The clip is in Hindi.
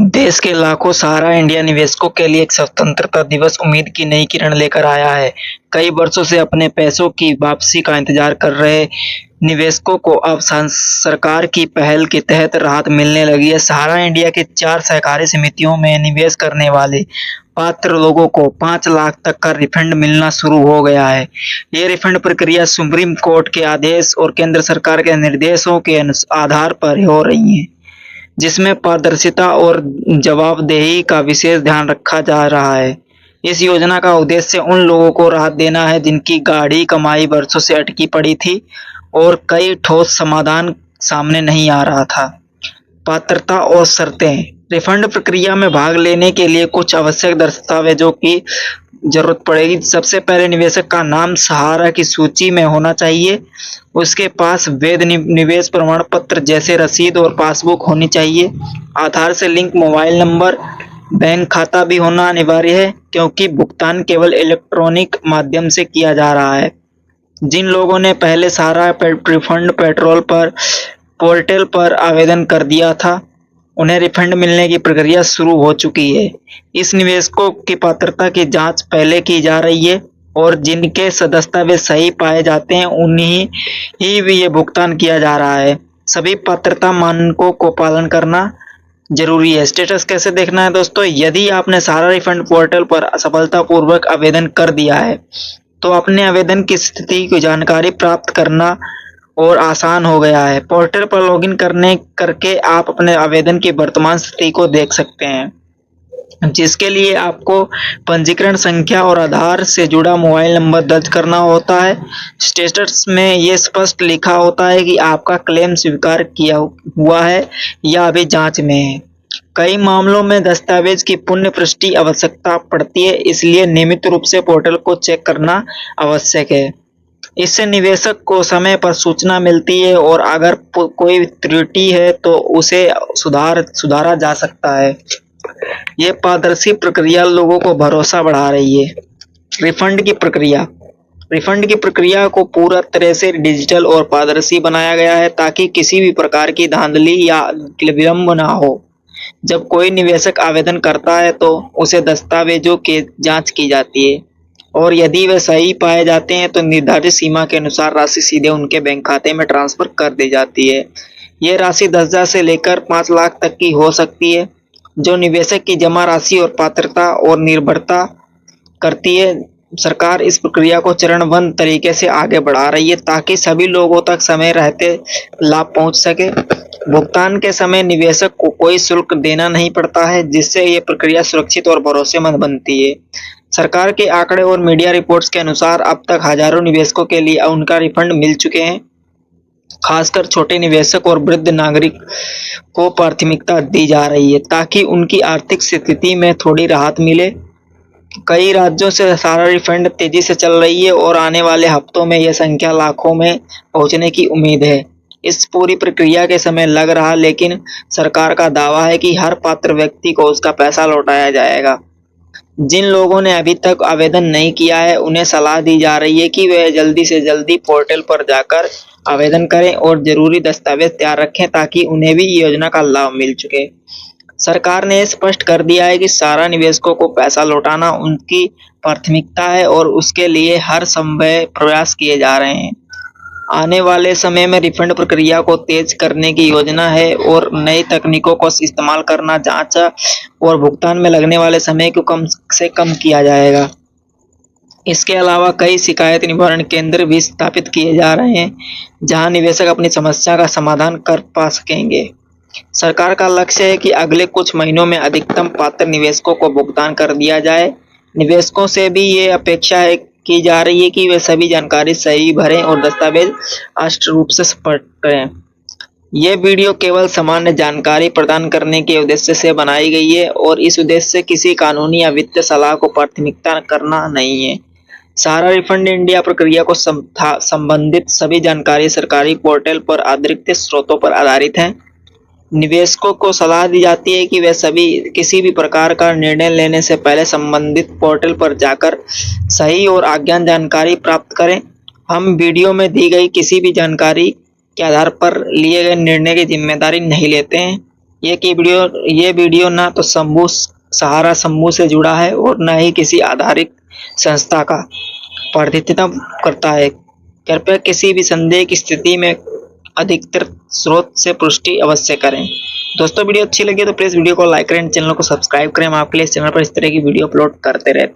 देश के लाखों सहारा इंडिया निवेशकों के लिए एक स्वतंत्रता दिवस उम्मीद की नई किरण लेकर आया है। कई वर्षों से अपने पैसों की वापसी का इंतजार कर रहे निवेशकों को अब सरकार की पहल के तहत राहत मिलने लगी है। सहारा इंडिया के 4 सहकारी समितियों में निवेश करने वाले पात्र लोगों को 5 लाख तक का रिफंड मिलना शुरू हो गया है। ये रिफंड प्रक्रिया सुप्रीम कोर्ट के आदेश और केंद्र सरकार के निर्देशों के आधार पर हो रही है, जिसमें पारदर्शिता और जवाबदेही का विशेष ध्यान रखा जा रहा है। इस योजना का उद्देश्य उन लोगों को राहत देना है जिनकी गाढ़ी कमाई वर्षों से अटकी पड़ी थी और कई ठोस समाधान सामने नहीं आ रहा था। पात्रता और शर्तें। रिफंड प्रक्रिया में भाग लेने के लिए कुछ आवश्यक दस्तावेजों की जरूरत पड़ेगी। सबसे पहले निवेशक का नाम सहारा की सूची में होना चाहिए। उसके पास वैध निवेश प्रमाण पत्र जैसे रसीद और पासबुक होनी चाहिए। आधार से लिंक मोबाइल नंबर, बैंक खाता भी होना अनिवार्य है, क्योंकि भुगतान केवल इलेक्ट्रॉनिक माध्यम से किया जा रहा है। जिन लोगों ने पहले सहारा रिफंड पोर्टल पर आवेदन कर दिया था, उन्हें रिफंड मिलने की प्रक्रिया शुरू हो चुकी है। इस निवेशकों की पात्रता की जांच पहले की जा रही है और जिनके दस्तावेज सही पाए जाते हैं उन्हीं ही भी ये भुगतान किया जा रहा है। सभी पात्रता मानकों को पालन करना जरूरी है। स्टेटस कैसे देखना है दोस्तों? यदि आपने सहारा रिफंड पोर्टल पर सफलतापूर्वक आवेदन कर दिया है तो अपने आवेदन की स्थिति की जानकारी प्राप्त करना और आसान हो गया है। पोर्टल पर लॉगिन करके आप अपने आवेदन की वर्तमान स्थिति को देख सकते हैं, जिसके लिए आपको पंजीकरण संख्या और आधार से जुड़ा मोबाइल नंबर दर्ज करना होता है। स्टेटस में ये स्पष्ट लिखा होता है कि आपका क्लेम स्वीकार किया हुआ है या अभी जांच में है। कई मामलों में दस्तावेज की पुण्य पुष्टि आवश्यकता पड़ती है, इसलिए नियमित रूप से पोर्टल को चेक करना आवश्यक है। इससे निवेशक को समय पर सूचना मिलती है और अगर कोई त्रुटि है तो उसे सुधारा जा सकता है। ये पारदर्शी प्रक्रिया लोगों को भरोसा बढ़ा रही है। रिफंड की प्रक्रिया को पूरा तरह से डिजिटल और पारदर्शी बनाया गया है ताकि किसी भी प्रकार की धांधली या विलंब ना हो। जब कोई निवेशक आवेदन करता है तो उसे दस्तावेजों की जांच की जाती है और यदि वे सही पाए जाते हैं तो निर्धारित सीमा के अनुसार राशि सीधे उनके बैंक खाते में ट्रांसफर कर दी जाती है। ये राशि 10,000 से लेकर 5 लाख तक की हो सकती है, जो निवेशक की जमा राशि और पात्रता और निर्भरता करती है। सरकार इस प्रक्रिया को चरणबद्ध तरीके से आगे बढ़ा रही है ताकि सभी लोगों तक समय रहते लाभ पहुंच सके। भुगतान के समय निवेशक को कोई शुल्क देना नहीं पड़ता है, जिससे ये प्रक्रिया सुरक्षित और भरोसेमंद बनती है। सरकार के आंकड़े और मीडिया रिपोर्ट्स के अनुसार अब तक हजारों निवेशकों के लिए उनका रिफंड मिल चुके हैं। खासकर छोटे निवेशक और वृद्ध नागरिक को प्राथमिकता दी जा रही है ताकि उनकी आर्थिक स्थिति में थोड़ी राहत मिले। कई राज्यों से सारा रिफंड तेजी से चल रही है और आने वाले हफ्तों में यह संख्या लाखों में पहुंचने की उम्मीद है। इस पूरी प्रक्रिया के समय लग रहा, लेकिन सरकार का दावा है कि हर पात्र व्यक्ति को उसका पैसा लौटाया जाएगा। जिन लोगों ने अभी तक आवेदन नहीं किया है, उन्हें सलाह दी जा रही है कि वे जल्दी से जल्दी पोर्टल पर जाकर आवेदन करें और जरूरी दस्तावेज तैयार रखें ताकि उन्हें भी योजना का लाभ मिल सके। सरकार ने स्पष्ट कर दिया है कि सारा निवेशकों को पैसा लौटाना उनकी प्राथमिकता है और उसके लिए हर संभव प्रयास किए जा रहे हैं। आने वाले समय में रिफंड प्रक्रिया को तेज करने की योजना है और नई तकनीकों को इस्तेमाल करना जांच और भुगतान में लगने वाले समय को कम से कम किया जाएगा। इसके अलावा कई शिकायत निवारण केंद्र भी स्थापित किए जा रहे हैं, जहां निवेशक अपनी समस्या का समाधान कर पा सकेंगे। सरकार का लक्ष्य है कि अगले कुछ महीनों में अधिकतम पात्र निवेशकों को भुगतान कर दिया जाए। निवेशकों से भी ये अपेक्षा की जा रही है कि वे सभी जानकारी सही भरें और दस्तावेज स्पष्ट रूप से स्पष्ट करें। ये वीडियो केवल सामान्य जानकारी प्रदान करने के उद्देश्य से बनाई गई है और इस उद्देश्य से किसी कानूनी या वित्तीय सलाह को प्राथमिकता करना नहीं है। सहारा रिफंड इंडिया प्रक्रिया को संबंधित सभी जानकारी सरकारी पोर्टल पर अतिरिक्त स्रोतों पर आधारित है। निवेशकों को सलाह दी जाती है कि वे किसी भी प्रकार का निर्णय लेने से पहले संबंधित पोर्टल पर जाकर सही और अज्ञात जानकारी प्राप्त करें। हम वीडियो में दी गई किसी भी जानकारी के आधार पर लिए गए निर्णय की जिम्मेदारी नहीं लेते हैं। ये वीडियो ना तो सहारा समूह से जुड़ा है और न ही किसी आधारित संस्था का प्रतिनिधित्व करता है। कृपया किसी भी संदेह की स्थिति में अधिकतर स्रोत से पुष्टि अवश्य करें। दोस्तों वीडियो अच्छी लगी तो प्लीज वीडियो को लाइक करें, चैनल को सब्सक्राइब करें। हम आपके लिए इस चैनल पर इस तरह की वीडियो अपलोड करते रहते हैं।